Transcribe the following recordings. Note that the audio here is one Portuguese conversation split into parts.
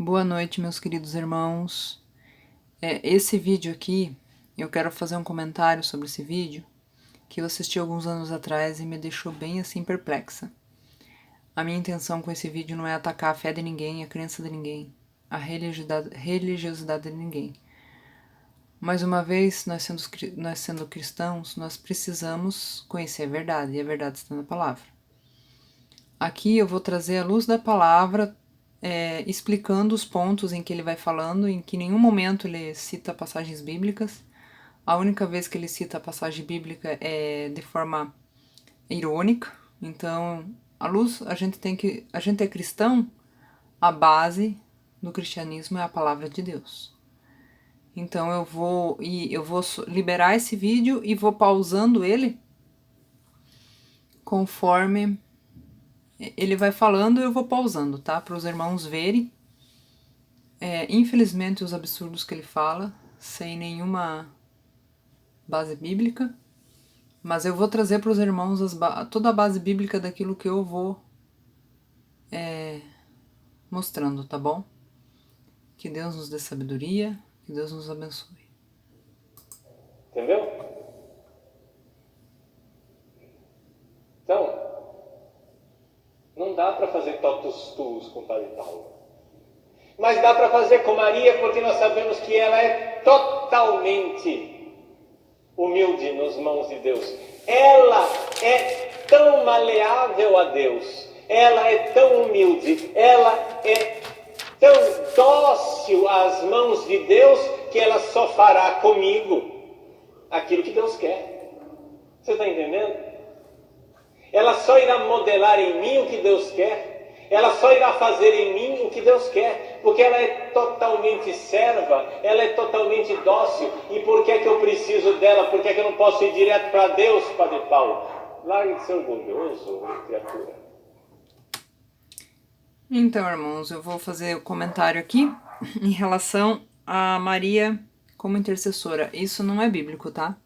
Boa noite, meus queridos irmãos. Esse vídeo aqui, eu quero fazer um comentário sobre esse vídeo que eu assisti alguns anos atrás e me deixou bem assim perplexa. A minha intenção com esse vídeo não é atacar a fé de ninguém, a crença de ninguém, a religiosidade de ninguém. Mais uma vez, nós sendo cristãos, nós precisamos conhecer a verdade, e a verdade está na palavra. Aqui eu vou trazer a luz da palavra, explicando os pontos em que ele vai falando, em que em nenhum momento ele cita passagens bíblicas. A única vez que ele cita a passagem bíblica é de forma irônica. Então, a gente é cristão, a base do cristianismo é a palavra de Deus. Então eu vou liberar esse vídeo e vou pausando ele conforme ele vai falando, eu vou pausando, tá? Para os irmãos verem. Infelizmente, os absurdos que ele fala, sem nenhuma base bíblica. Mas eu vou trazer para os irmãos toda a base bíblica daquilo que eu vou mostrando, tá bom? Que Deus nos dê sabedoria, que Deus nos abençoe. Entendeu? Então, não dá para fazer totus tuus com o Padre Paulo. Mas dá para fazer com Maria, porque nós sabemos que ela é totalmente humilde nas mãos de Deus. Ela é tão maleável a Deus. Ela é tão humilde. Ela é tão dócil às mãos de Deus que ela só fará comigo aquilo que Deus quer. Você está entendendo? Ela só irá modelar em mim o que Deus quer. Ela só irá fazer em mim o que Deus quer. Porque ela é totalmente serva. Ela é totalmente dócil. E por que é que eu preciso dela? Por que é que eu não posso ir direto para Deus, Padre Paulo? Largue de ser orgulhoso, criatura. Então, irmãos, eu vou fazer o comentário aqui em relação a Maria como intercessora. Isso não é bíblico, tá?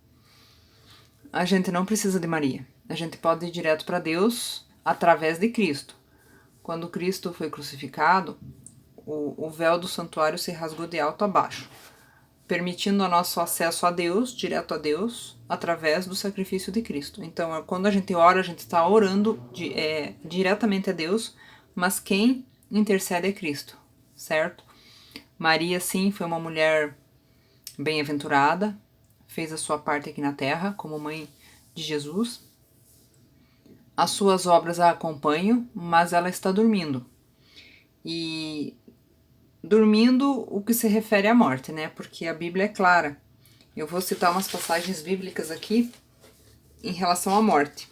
A gente não precisa de Maria. A gente pode ir direto para Deus através de Cristo. Quando Cristo foi crucificado, o véu do santuário se rasgou de alto a baixo, permitindo o nosso acesso a Deus, direto a Deus, através do sacrifício de Cristo. Então, quando a gente ora, a gente está orando diretamente a Deus, mas quem intercede é Cristo, certo? Maria, sim, foi uma mulher bem-aventurada, fez a sua parte aqui na terra, como mãe de Jesus. As suas obras a acompanham, mas ela está dormindo. E dormindo o que se refere à morte, né? Porque a Bíblia é clara. Eu vou citar umas passagens bíblicas aqui em relação à morte.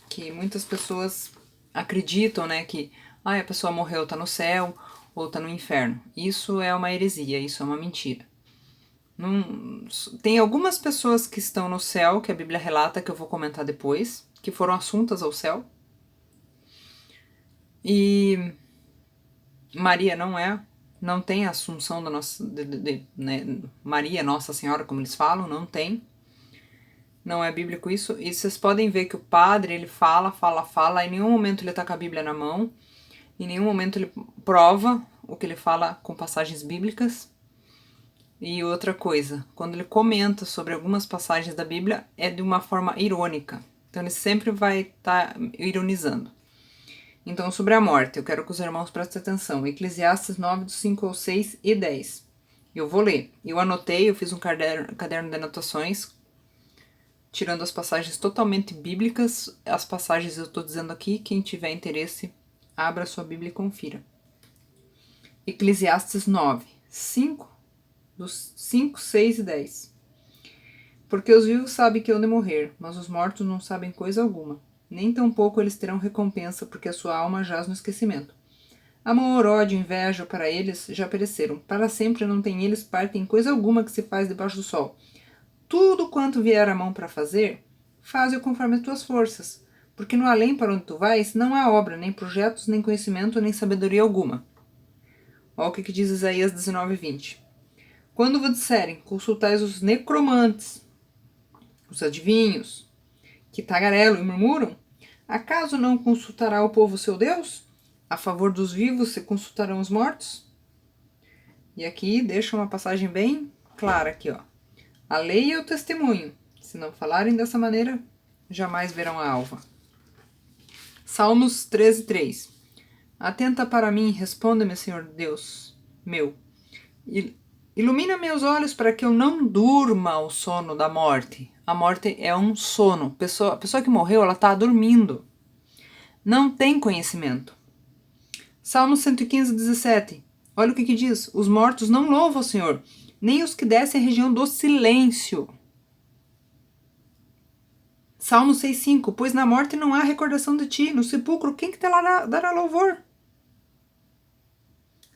Que muitas pessoas acreditam, né? Que a pessoa morreu, tá no céu ou tá no inferno. Isso é uma heresia, isso é uma mentira. Tem algumas pessoas que estão no céu, que a Bíblia relata, que eu vou comentar depois, que foram assuntas ao céu. E Maria não tem a assunção da nossa, né, Maria, Nossa Senhora, como eles falam, não tem. Não é bíblico isso. E vocês podem ver que o padre, ele fala, em nenhum momento ele tá com a Bíblia na mão, em nenhum momento ele prova o que ele fala com passagens bíblicas. E outra coisa, quando ele comenta sobre algumas passagens da Bíblia, é de uma forma irônica. Então ele sempre vai estar ironizando. Então, sobre a morte, eu quero que os irmãos prestem atenção. Eclesiastes 9, 5 ao 6 e 10. Eu vou ler. Eu anotei, eu fiz um caderno de anotações, tirando as passagens totalmente bíblicas. As passagens eu estou dizendo aqui, quem tiver interesse, abra sua Bíblia e confira. Eclesiastes 9, 5, dos 5, 6 e 10. Porque os vivos sabem que hão de morrer, mas os mortos não sabem coisa alguma. Nem tampouco eles terão recompensa, porque a sua alma jaz no esquecimento. Amor, ódio, inveja para eles já pereceram. Para sempre não tem eles parte em coisa alguma que se faz debaixo do sol. Tudo quanto vier a mão para fazer, faze-o conforme as tuas forças. Porque no além para onde tu vais, não há obra, nem projetos, nem conhecimento, nem sabedoria alguma. Olha o que diz Isaías 19, 20. Quando vos disserem, consultais os necromantes, os adivinhos, que tagarelam e murmuram, acaso não consultará o povo seu Deus? A favor dos vivos se consultarão os mortos? E aqui deixa uma passagem bem clara aqui, ó. A lei é o testemunho. Se não falarem dessa maneira, jamais verão a alva. Salmos 13:3. Atenta para mim, responda-me, Senhor Deus meu. Ilumina meus olhos para que eu não durma o sono da morte. A morte é um sono. A pessoa que morreu, ela está dormindo. Não tem conhecimento. Salmo 115:17. Olha o que diz. Os mortos não louvam o Senhor, nem os que descem a região do silêncio. Salmo 6:5. Pois na morte não há recordação de ti. No sepulcro, quem que te dará louvor?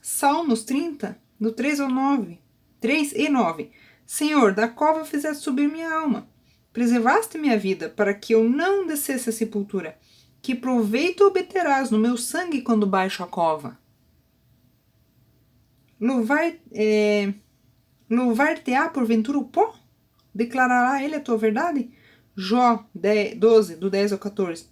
Salmos 30, do 3 ao 9. 3 e 9. Senhor, da cova fizeste subir minha alma. Preservaste minha vida, para que eu não descesse à sepultura. Que proveito obterás no meu sangue quando baixo a cova? Louvar-te-á porventura o pó? Declarará ele a tua verdade? Jó 12, do 10 ao 14.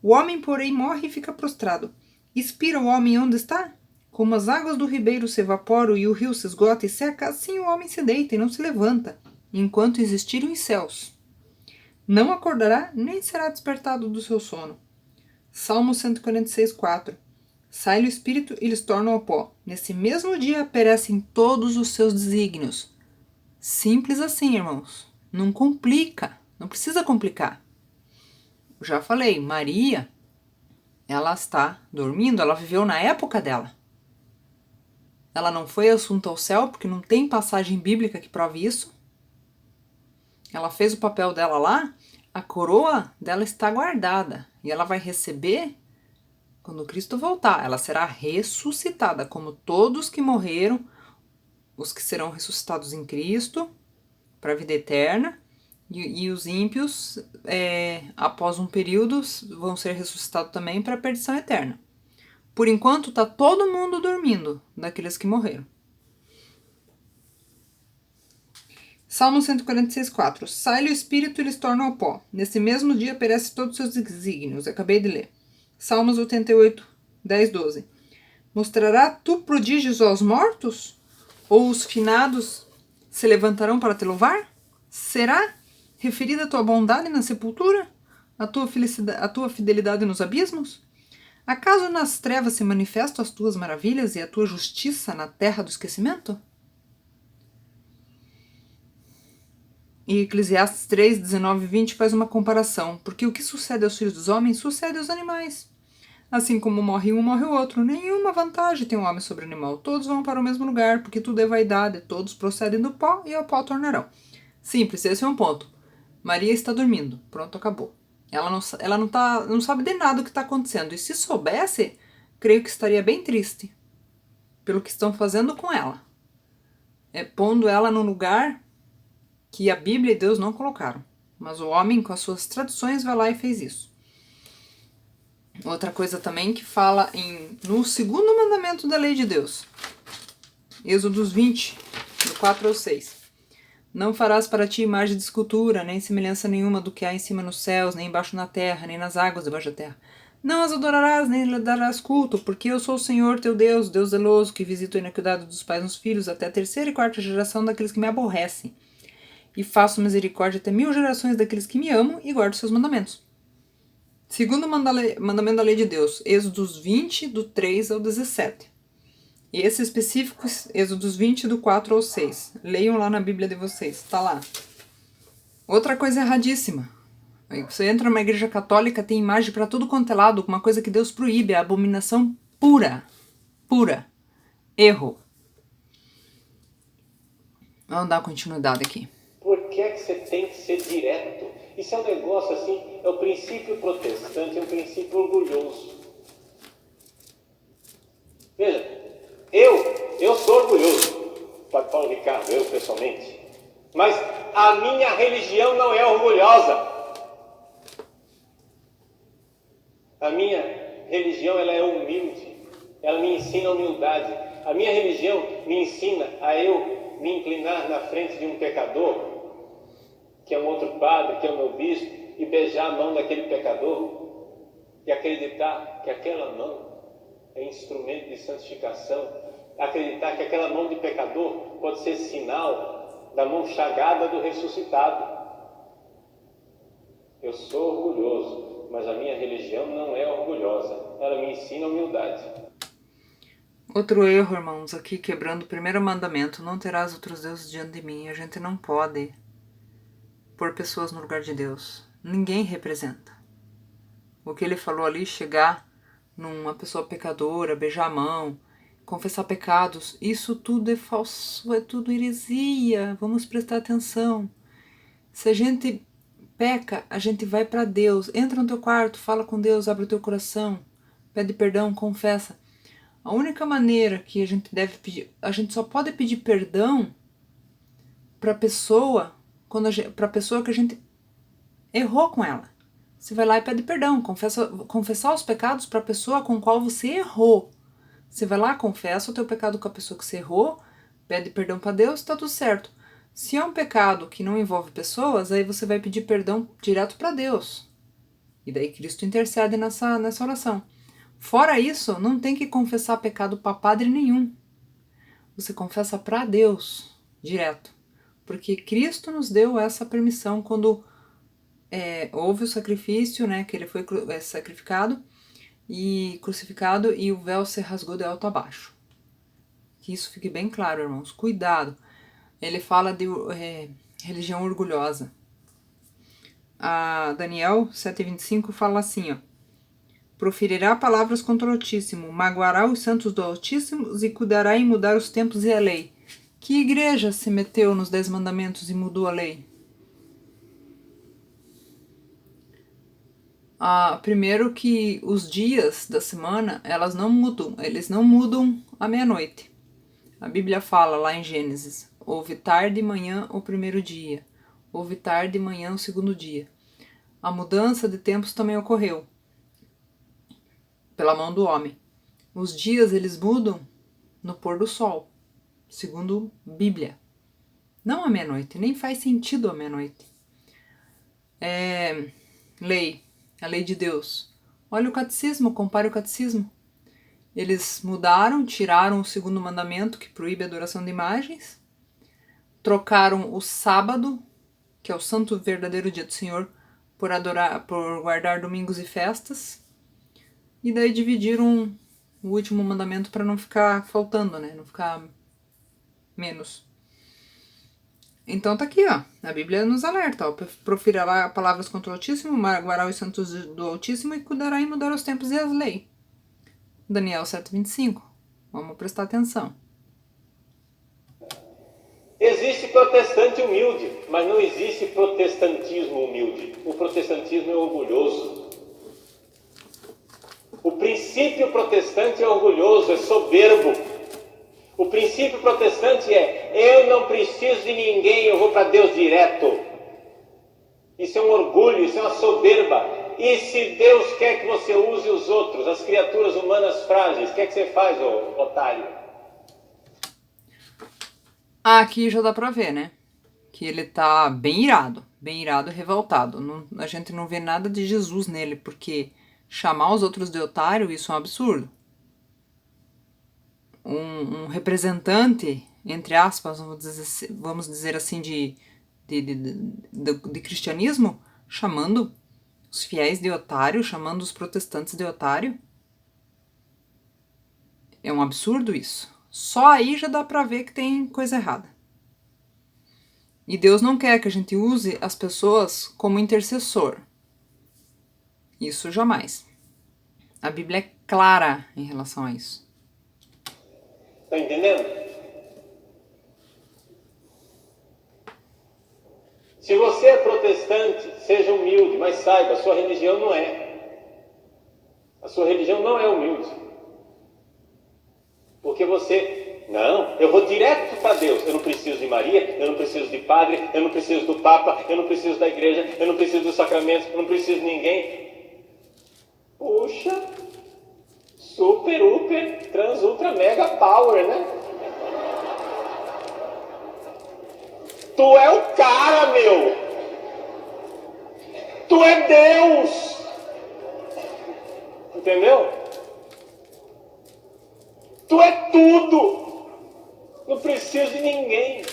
O homem, porém, morre e fica prostrado. Expira o homem onde está? Como as águas do ribeiro se evaporam e o rio se esgota e seca, assim o homem se deita e não se levanta, enquanto existirem os céus. Não acordará, nem será despertado do seu sono. Salmo 146:4. Sai-lhe o espírito e lhes torna ao pó. Nesse mesmo dia perecem todos os seus desígnios. Simples assim, irmãos. Não complica. Não precisa complicar. Já falei, Maria, ela está dormindo, ela viveu na época dela. Ela não foi assunta ao céu, porque não tem passagem bíblica que prove isso. Ela fez o papel dela lá, a coroa dela está guardada. E ela vai receber quando Cristo voltar. Ela será ressuscitada, como todos que morreram, os que serão ressuscitados em Cristo, para a vida eterna. E os ímpios, após um período, vão ser ressuscitados também para a perdição eterna. Por enquanto, está todo mundo dormindo, daqueles que morreram. Salmo 146:4. Sai-lhe o espírito e lhes torna ao pó. Nesse mesmo dia perece todos os seus desígnios. Acabei de ler. Salmos 88, 10, 12. Mostrará tu prodígios aos mortos? Ou os finados se levantarão para te louvar? Será referida a tua bondade na sepultura? A tua fidelidade nos abismos? Acaso nas trevas se manifestam as tuas maravilhas e a tua justiça na terra do esquecimento? E Eclesiastes 3, 19 e 20 faz uma comparação, porque o que sucede aos filhos dos homens sucede aos animais. Assim como morre um, morre o outro. Nenhuma vantagem tem o homem sobre o animal. Todos vão para o mesmo lugar, porque tudo é vaidade. Todos procedem do pó e ao pó tornarão. Simples, esse é um ponto. Maria está dormindo. Pronto, acabou. Ela não sabe de nada o que está acontecendo. E se soubesse, creio que estaria bem triste pelo que estão fazendo com ela. Pondo ela num lugar que a Bíblia e Deus não colocaram. Mas o homem, com as suas tradições, vai lá e fez isso. Outra coisa também que fala no segundo mandamento da lei de Deus. Êxodos 20, do 4 ao 6. Não farás para ti imagem de escultura, nem semelhança nenhuma do que há em cima nos céus, nem embaixo na terra, nem nas águas debaixo da terra. Não as adorarás, nem lhe darás culto, porque eu sou o Senhor teu Deus, Deus zeloso, que visito a iniquidade dos pais nos filhos, até a terceira e quarta geração daqueles que me aborrecem. E faço misericórdia até 1000 gerações daqueles que me amam e guardam seus mandamentos. Segundo mandamento da lei de Deus, Êxodos 20, do 3 ao 17. E esse específico, Êxodos 20, do 4 ao 6. Leiam lá na Bíblia de vocês, tá lá. Outra coisa erradíssima. Você entra numa igreja católica, tem imagem para tudo quanto é lado, uma coisa que Deus proíbe, a abominação pura. Pura. Erro. Vamos dar continuidade aqui. Por que você tem que ser direto? Isso é um negócio assim, é o princípio protestante, é um princípio orgulhoso. Veja, eu sou orgulhoso, Padre Paulo Ricardo, eu pessoalmente, mas a minha religião não é orgulhosa. A minha religião, ela é humilde, ela me ensina a humildade. A minha religião me ensina a eu me inclinar na frente de um pecador, que é um outro padre, que é o meu bispo, e beijar a mão daquele pecador e acreditar que aquela mão é instrumento de santificação acreditar que aquela mão de pecador pode ser sinal da mão chagada do ressuscitado. Eu sou orgulhoso, mas a minha religião não é orgulhosa. Ela me ensina humildade. Outro erro, irmãos, aqui quebrando o primeiro mandamento, não terás outros deuses diante de mim. A gente não pode pôr pessoas no lugar de Deus. Ninguém representa. O que ele falou ali, chegar numa pessoa pecadora, beijar a mão, confessar pecados, isso tudo é falso, é tudo heresia. Vamos prestar atenção. Se a gente peca, a gente vai para Deus. Entra no teu quarto, fala com Deus, abre o teu coração, pede perdão, confessa. A única maneira que a gente deve pedir, a gente só pode pedir perdão para pessoa, para pessoa que a gente errou com ela. Você vai lá e pede perdão, confessar os pecados para a pessoa com qual você errou. Você vai lá, confessa o teu pecado com a pessoa que você errou, pede perdão para Deus, tá tudo certo. Se é um pecado que não envolve pessoas, aí você vai pedir perdão direto para Deus. E daí Cristo intercede nessa oração. Fora isso, não tem que confessar pecado para padre nenhum. Você confessa para Deus, direto. Porque Cristo nos deu essa permissão quando houve o sacrifício, né, que ele foi sacrificado e crucificado e o véu se rasgou de alto a baixo. Que isso fique bem claro, irmãos. Cuidado. Ele fala de religião orgulhosa. A Daniel 7,25 fala assim, ó. Proferirá palavras contra o Altíssimo, magoará os santos do Altíssimo e cuidará em mudar os tempos e a lei. Que igreja se meteu nos 10 mandamentos e mudou a lei? Primeiro que os dias da semana, eles não mudam à meia-noite. A Bíblia fala lá em Gênesis, houve tarde e manhã o primeiro dia, houve tarde e manhã o segundo dia. A mudança de tempos também ocorreu pela mão do homem. Os dias, eles mudam no pôr do sol, segundo Bíblia. Não à meia-noite, nem faz sentido à meia-noite. Lei, a lei de Deus. Olha o catecismo, compare o catecismo. Eles mudaram, tiraram o segundo mandamento, que proíbe a adoração de imagens, trocaram o sábado, que é o santo verdadeiro dia do Senhor, por guardar domingos e festas, e daí dividiram o último mandamento para não ficar faltando, né? Não ficar menos. Então tá aqui, ó. A Bíblia nos alerta, ó. Proferirá palavras contra o Altíssimo, magoará os santos do Altíssimo e cuidará em mudar os tempos e as leis. Daniel 7,25. Vamos prestar atenção. Existe protestante humilde, mas não existe protestantismo humilde. O protestantismo é orgulhoso. O princípio protestante é orgulhoso, é soberbo. O princípio protestante é: eu não preciso de ninguém, eu vou para Deus direto. Isso é um orgulho, isso é uma soberba. E se Deus quer que você use os outros, as criaturas humanas frágeis, o que é que você faz, ô otário? Aqui já dá pra ver, né? Que ele tá bem irado e revoltado. A gente não vê nada de Jesus nele, porque chamar os outros de otário, isso é um absurdo. Um representante, entre aspas, vamos dizer assim, de cristianismo, chamando os fiéis de otário, chamando os protestantes de otário. É um absurdo isso. Só aí já dá pra ver que tem coisa errada. E Deus não quer que a gente use as pessoas como intercessor. Isso jamais. A Bíblia é clara em relação a isso. Tá entendendo? Se você é protestante, seja humilde, mas saiba, a sua religião não é. A sua religião não é humilde. Porque você, não, eu vou direto para Deus. Eu não preciso de Maria, eu não preciso de padre, eu não preciso do Papa, eu não preciso da igreja, eu não preciso dos sacramentos, eu não preciso de ninguém. Puxa, super, uper, trans, ultra, mega power, né? Tu é o cara, meu! Tu é Deus! Entendeu? Tu é tudo! preciso de ninguém.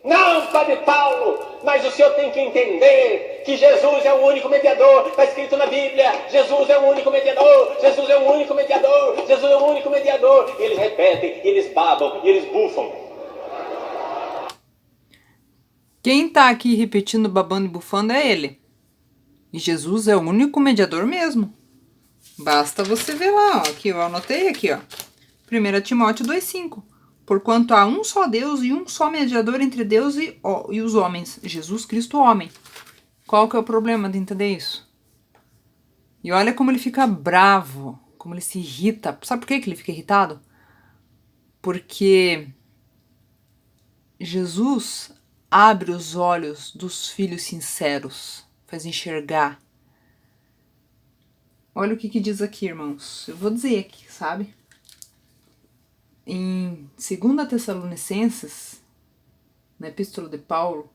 Não, Padre Paulo, mas o senhor tem que entender que Jesus é o único mediador. Está escrito na Bíblia, Jesus é o único mediador, Jesus é o único mediador, Jesus é o único mediador. E eles repetem, e eles babam, e eles bufam. Quem tá aqui repetindo, babando e bufando é ele. E Jesus é o único mediador mesmo. Basta você ver lá, ó, aqui eu anotei aqui, ó. 1 Timóteo 2,5. Porquanto há um só Deus e um só mediador entre Deus e os homens, Jesus Cristo homem. Qual que é o problema de entender isso? E olha como ele fica bravo, como ele se irrita. Sabe por que ele fica irritado? Porque Jesus abre os olhos dos filhos sinceros, faz enxergar. Olha o que diz aqui, irmãos. Eu vou dizer aqui, sabe? Em 2 Tessalonicenses, na Epístola de Paulo,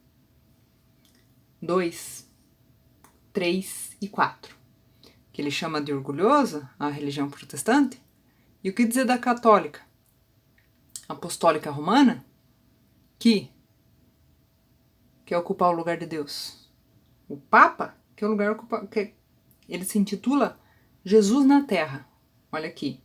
2, 3 e 4, que ele chama de orgulhosa a religião protestante. E o que dizer da católica? Apostólica romana, que quer ocupar o lugar de Deus. O Papa, que é o lugar que ele se intitula Jesus na Terra. Olha aqui.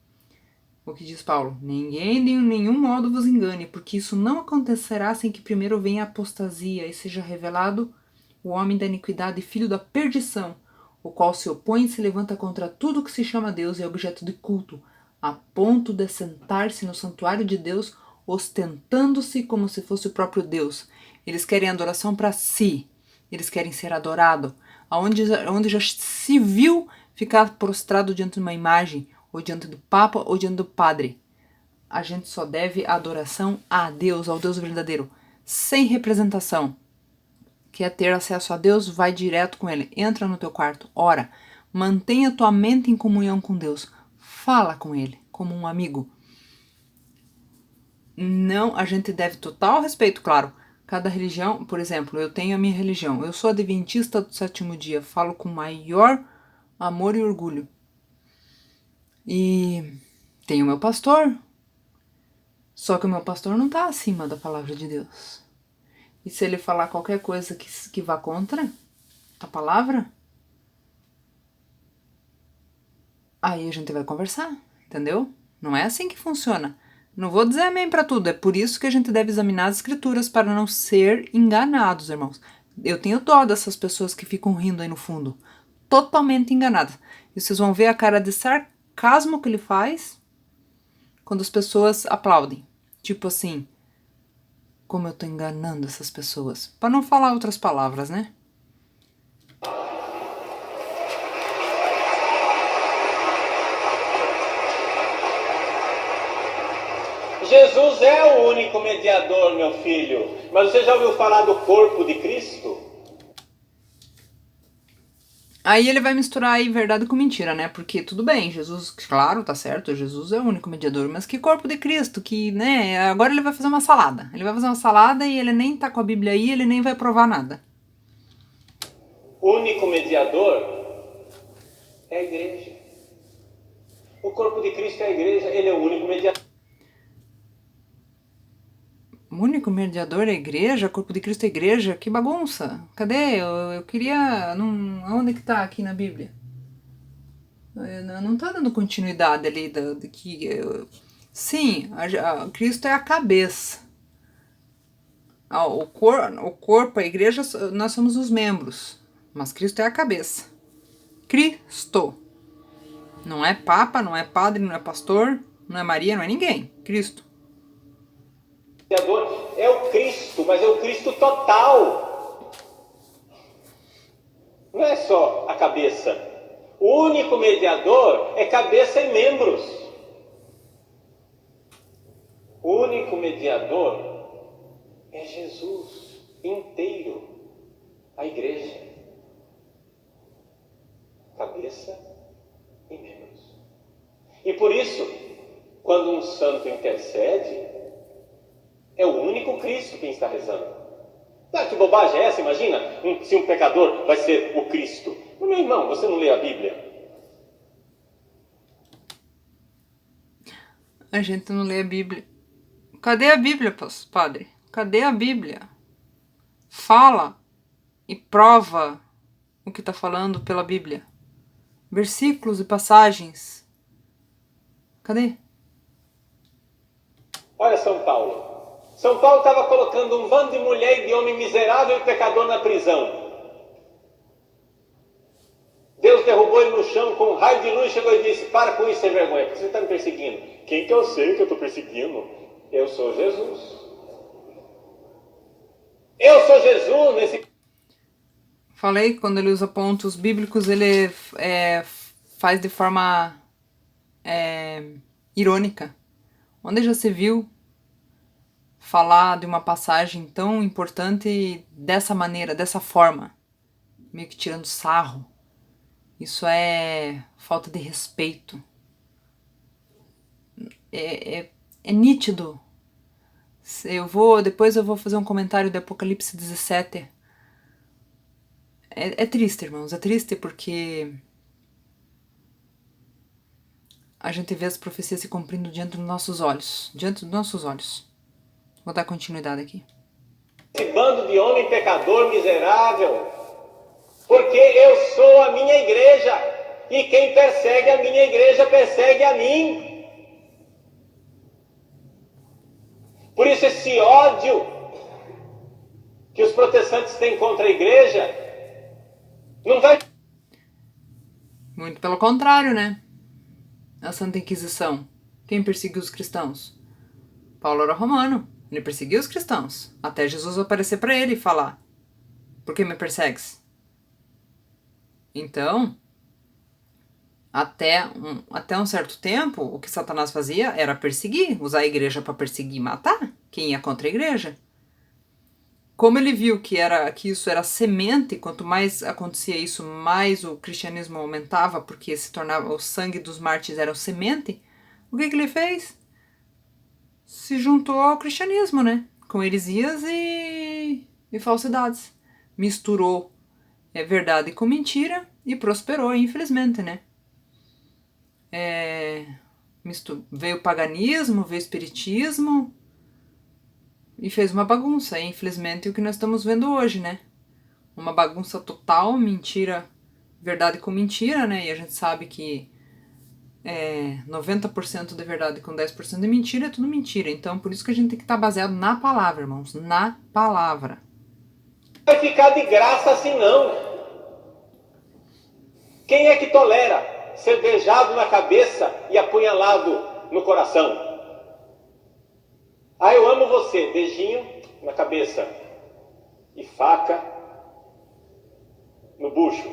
O que diz Paulo? Ninguém de nenhum modo vos engane, porque isso não acontecerá sem que primeiro venha a apostasia e seja revelado o homem da iniquidade, filho da perdição, o qual se opõe e se levanta contra tudo que se chama Deus e é objeto de culto, a ponto de sentar-se no santuário de Deus, ostentando-se como se fosse o próprio Deus. Eles querem adoração para si, eles querem ser adorados. Onde já se viu ficar prostrado diante de uma imagem, ou diante do Papa, ou diante do Padre. A gente só deve adoração a Deus, ao Deus verdadeiro, sem representação. Quer ter acesso a Deus? Vai direto com Ele. Entra no teu quarto, ora. Mantenha tua mente em comunhão com Deus. Fala com Ele, como um amigo. Não, a gente deve total respeito, claro. Cada religião, por exemplo, eu tenho a minha religião. Eu sou adventista do sétimo dia. Falo com maior amor e orgulho. E tenho o meu pastor. Só que o meu pastor não está acima da palavra de Deus. E se ele falar qualquer coisa que vá contra a palavra, aí a gente vai conversar, entendeu? Não é assim que funciona. Não vou dizer amém para tudo. É por isso que a gente deve examinar as escrituras para não ser enganados, irmãos. Eu tenho dó dessas pessoas que ficam rindo aí no fundo. Totalmente enganadas. E vocês vão ver a cara de sarcasmo que ele faz quando as pessoas aplaudem. Tipo assim, como eu tô enganando essas pessoas. Para não falar outras palavras, né? Jesus é o único mediador, meu filho. Mas você já ouviu falar do corpo de Cristo? Aí ele vai misturar aí verdade com mentira, né? Porque tudo bem, Jesus, claro, tá certo, Jesus é o único mediador, mas que corpo de Cristo, que, né, agora ele vai fazer uma salada. Ele vai fazer uma salada e ele nem tá com a Bíblia aí, ele nem vai provar nada. O único mediador é a igreja. O corpo de Cristo é a igreja, ele é o único mediador. O único mediador é a igreja, corpo de Cristo é a igreja, que bagunça. Cadê? Eu queria... Onde que tá aqui na Bíblia? Não tá dando continuidade ali sim, Cristo é a cabeça. O corpo, a igreja, nós somos os membros. Mas Cristo é a cabeça. Cristo. Não é papa, não é padre, não é pastor, não é Maria, não é ninguém. Cristo. É o Cristo, mas é o Cristo total. Não é só a cabeça. O único mediador é cabeça e membros. O único mediador é Jesus inteiro, a igreja. Cabeça e membros. E por isso, quando um santo intercede, é o único Cristo quem está rezando. Ah, que bobagem é essa? Imagina se um pecador vai ser o Cristo. Meu irmão, você não lê a Bíblia? A gente não lê a Bíblia Cadê a Bíblia, padre? Cadê a Bíblia? Fala e prova o que está falando pela Bíblia. Versículos e passagens. Cadê? Olha São Paulo. São Paulo estava colocando um bando de mulher e de homem miserável e pecador na prisão. Deus derrubou ele no chão com um raio de luz, chegou e disse: para com isso, sem vergonha, porque você está me perseguindo. Quem que eu sei que eu estou perseguindo? Eu sou Jesus. Eu sou Jesus nesse... Falei que quando ele usa pontos bíblicos, ele faz de forma irônica. Onde já se viu falar de uma passagem tão importante dessa maneira, dessa forma? Meio que tirando sarro. Isso é falta de respeito. É nítido. Depois eu vou fazer um comentário de Apocalipse 17. É triste, irmãos. É triste porque a gente vê as profecias se cumprindo diante dos nossos olhos. Diante dos nossos olhos. Vou dar continuidade aqui. Esse bando de homem pecador miserável, porque eu sou a minha igreja, e quem persegue a minha igreja persegue a mim. Por isso esse ódio que os protestantes têm contra a igreja não vai... Muito pelo contrário, né? A Santa Inquisição. Quem perseguiu os cristãos? Paulo era romano. Ele perseguiu os cristãos. Até Jesus aparecer para ele e falar: por que me persegues? Então, até um certo tempo, o que Satanás fazia era perseguir, usar a igreja para perseguir e matar quem ia contra a igreja. Como ele viu que isso era semente, quanto mais acontecia isso, mais o cristianismo aumentava, porque se tornava o sangue dos mártires era semente, o que ele fez? Se juntou ao cristianismo, né? Com heresias e falsidades. Misturou verdade com mentira e prosperou, infelizmente, né? Veio o paganismo, veio o espiritismo e fez uma bagunça. E infelizmente o que nós estamos vendo hoje, né? Uma bagunça total, mentira, verdade com mentira, né? E a gente sabe que 90% de verdade com 10% de mentira é tudo mentira. Então por isso que a gente tem que estar baseado na palavra, irmãos. Na palavra. Não vai ficar de graça assim não. Quem é que tolera ser beijado na cabeça e apunhalado no coração? Ah, eu amo você. Beijinho na cabeça e faca no bucho.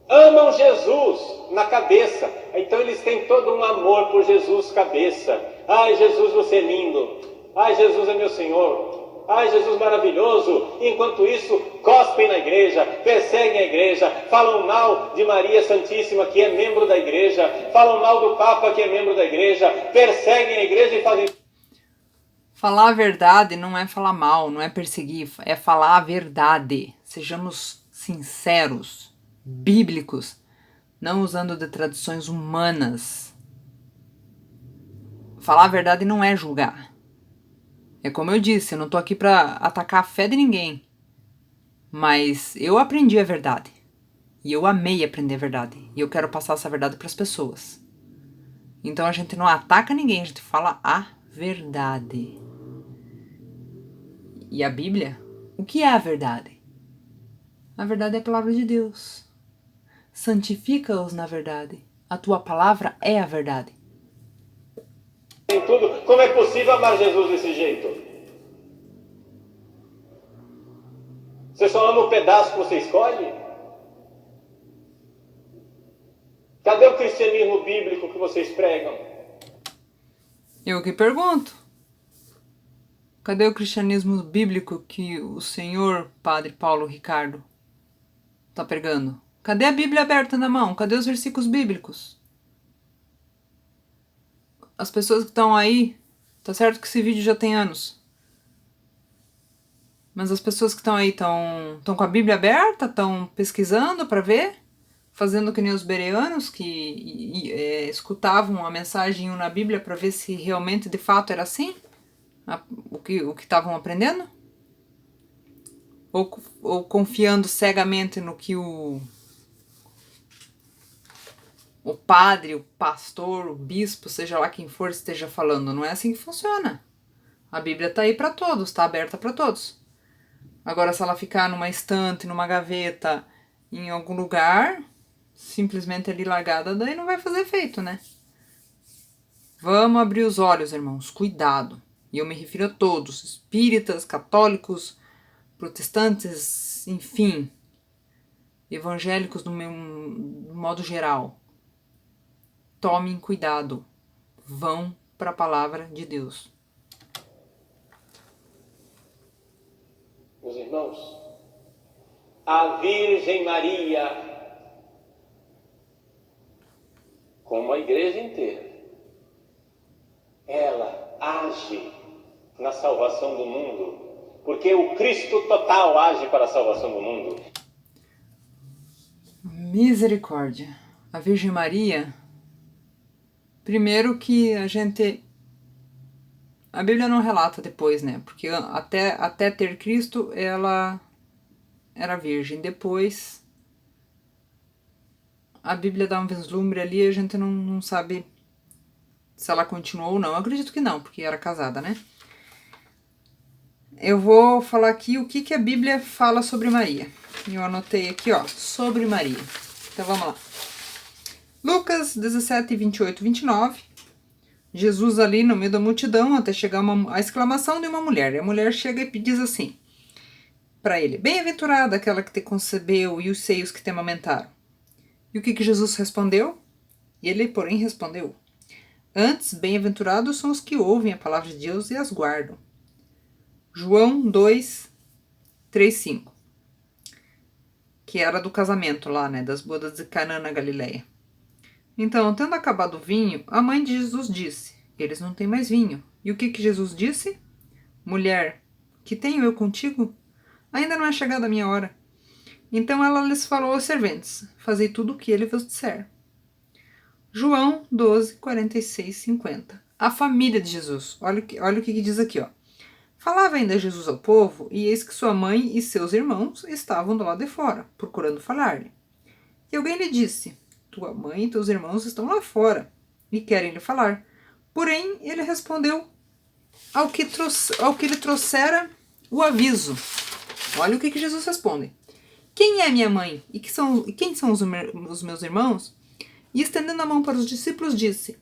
Amam Jesus na cabeça. Então eles têm todo um amor por Jesus cabeça. Ai, Jesus, você é lindo. Ai, Jesus é meu Senhor. Ai, Jesus maravilhoso. Enquanto isso, cospem na igreja, perseguem a igreja, falam mal de Maria Santíssima, que é membro da igreja, falam mal do Papa, que é membro da igreja, perseguem a igreja e fazem... Falar a verdade não é falar mal, não é perseguir, é falar a verdade. Sejamos sinceros, bíblicos, não usando de tradições humanas. Falar a verdade não é julgar. É como eu disse, eu não tô aqui pra atacar a fé de ninguém. Mas eu aprendi a verdade. E eu amei aprender a verdade. E eu quero passar essa verdade pras pessoas. Então a gente não ataca ninguém, a gente fala a verdade. E a Bíblia? O que é a verdade? A verdade é a palavra de Deus. Santifica-os na verdade. A tua palavra é a verdade. tudo. Como é possível amar Jesus desse jeito? Você só ama o pedaço que você escolhe? Cadê o cristianismo bíblico que vocês pregam? Eu que pergunto. Cadê o cristianismo bíblico que o senhor Padre Paulo Ricardo tá pregando? Cadê a Bíblia aberta na mão? Cadê os versículos bíblicos? As pessoas que estão aí, tá certo que esse vídeo já tem anos. Mas as pessoas que estão aí estão com a Bíblia aberta? Estão pesquisando para ver? fazendo que nem os bereanos, que escutavam a mensagem na Bíblia para ver se realmente, de fato, era assim, o que estavam aprendendo? Ou confiando cegamente no que o padre, o pastor, o bispo, seja lá quem for, esteja falando. Não é assim que funciona. A Bíblia está aí para todos, está aberta para todos. Agora, se ela ficar numa estante, numa gaveta, em algum lugar, simplesmente ali largada, daí não vai fazer efeito, né? Vamos abrir os olhos, irmãos, cuidado. E eu me refiro a todos, espíritas, católicos, protestantes, enfim, evangélicos no modo geral. Tomem cuidado, vão para a palavra de Deus. Meus irmãos, a Virgem Maria, como a igreja inteira, ela age na salvação do mundo, porque o Cristo total age para a salvação do mundo. Misericórdia. A Virgem Maria, primeiro que a Bíblia não relata depois, né? Porque até ter Cristo, ela era virgem. Depois, a Bíblia dá um vislumbre ali e a gente não sabe se ela continuou ou não. Eu acredito que não, porque era casada, né? Eu vou falar aqui o que a Bíblia fala sobre Maria. Eu anotei aqui, ó, sobre Maria. Então, vamos lá. Lucas 17, 28, 29. Jesus ali no meio da multidão, até chegar a exclamação de uma mulher. E a mulher chega e diz assim para ele: bem-aventurada aquela que te concebeu e os seios que te amamentaram. E o que Jesus respondeu? E ele, porém, respondeu: antes, bem-aventurados são os que ouvem a palavra de Deus e as guardam. João 2, 3, 5. Que era do casamento lá, né, das bodas de Canaã na Galileia. Então, tendo acabado o vinho, a mãe de Jesus disse: eles não têm mais vinho. E o que Jesus disse? Mulher, que tenho eu contigo? Ainda não é chegada a minha hora. Então ela lhes falou aos serventes: fazei tudo o que ele vos disser. João 12, 46, 50. A família de Jesus. Olha o que diz aqui, ó. Falava ainda Jesus ao povo, e eis que sua mãe e seus irmãos estavam do lado de fora, procurando falar-lhe. E alguém lhe disse: tua mãe e teus irmãos estão lá fora, e querem lhe falar. Porém, ele respondeu ao que lhe trouxera o aviso. Olha o que Jesus responde. Quem é minha mãe? E quem são os meus irmãos? E estendendo a mão para os discípulos, disse: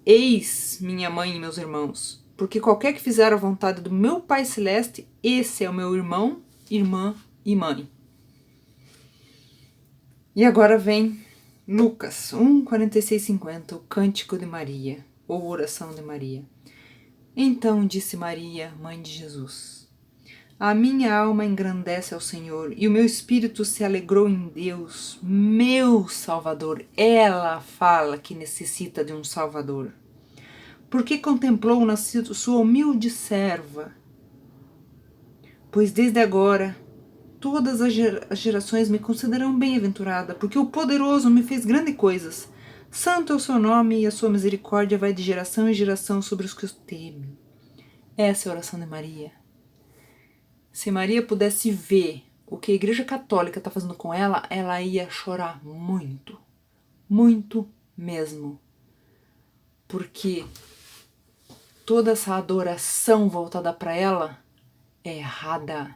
eis minha mãe e meus irmãos, porque qualquer que fizer a vontade do meu Pai Celeste, esse é o meu irmão, irmã e mãe. E agora vem Lucas 1, 46, 50, o Cântico de Maria, ou Oração de Maria. Então disse Maria, mãe de Jesus: a minha alma engrandece ao Senhor, e o meu espírito se alegrou em Deus, meu Salvador. Ela fala que necessita de um Salvador, porque contemplou na sua humilde serva. Pois desde agora todas as gerações me considerarão bem-aventurada, porque o poderoso me fez grandes coisas. Santo é o seu nome, e a sua misericórdia vai de geração em geração sobre os que os temem. Essa é a oração de Maria. Se Maria pudesse ver o que a Igreja Católica está fazendo com ela, ela ia chorar muito. Muito mesmo. Porque toda essa adoração voltada para ela é errada.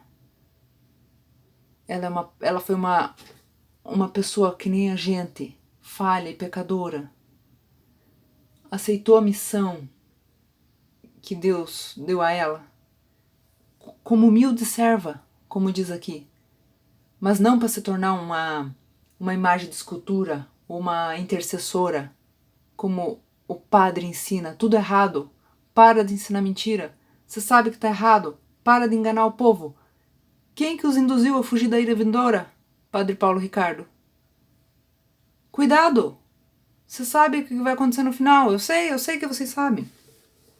Ela foi uma pessoa que nem a gente, falha e pecadora. Aceitou a missão que Deus deu a ela como humilde serva, como diz aqui, mas não para se tornar uma imagem de escultura, uma intercessora, como o padre ensina. Tudo errado. Para de ensinar mentira. Você sabe que está errado. Para de enganar o povo. Quem que os induziu a fugir da ira vindoura? Padre Paulo Ricardo. Cuidado! Você sabe o que vai acontecer no final. Eu sei que vocês sabem.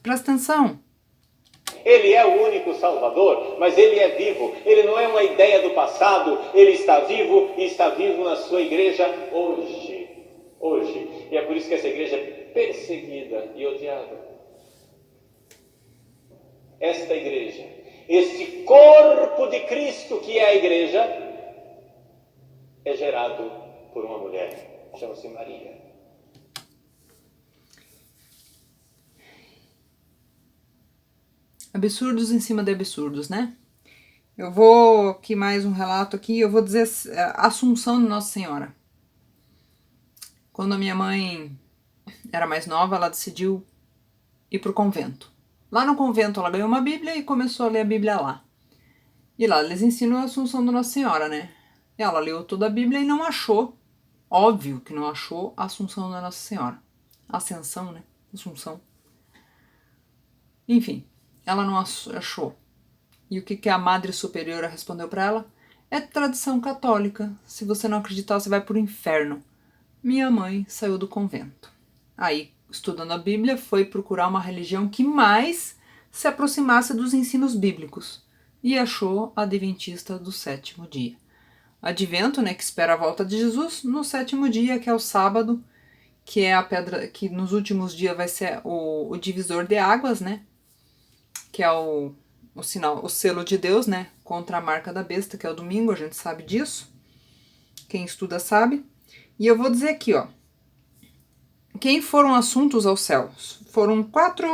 Presta atenção. Ele é o único Salvador, mas Ele é vivo. Ele não é uma ideia do passado, Ele está vivo e está vivo na sua igreja hoje. Hoje. E é por isso que essa igreja é perseguida e odiada. Esta igreja, este corpo de Cristo que é a igreja, é gerado por uma mulher, chama-se Maria. Absurdos em cima de absurdos, né? Eu vou aqui mais um relato aqui, eu vou dizer a Assunção de Nossa Senhora. Quando a minha mãe era mais nova, ela decidiu ir pro convento. Lá no convento ela ganhou uma Bíblia e começou a ler a Bíblia lá. E lá eles ensinam a Assunção de Nossa Senhora, né? E ela leu toda a Bíblia e não achou, óbvio que não achou, a Assunção da Nossa Senhora. Ascensão, né? Assunção. Enfim, ela não achou. E o que a Madre Superiora respondeu para ela? É tradição católica. Se você não acreditar, você vai pro inferno. Minha mãe saiu do convento. Aí, estudando a Bíblia, foi procurar uma religião que mais se aproximasse dos ensinos bíblicos. E achou a Adventista do sétimo dia. Advento, né, que espera a volta de Jesus, no sétimo dia, que é o sábado, que é a pedra, que nos últimos dias vai ser o divisor de águas, né? Que é o sinal, o selo de Deus, né? Contra a marca da besta, que é o domingo, a gente sabe disso. Quem estuda sabe. E eu vou dizer aqui, ó. Quem foram assuntos aos céus? Foram 4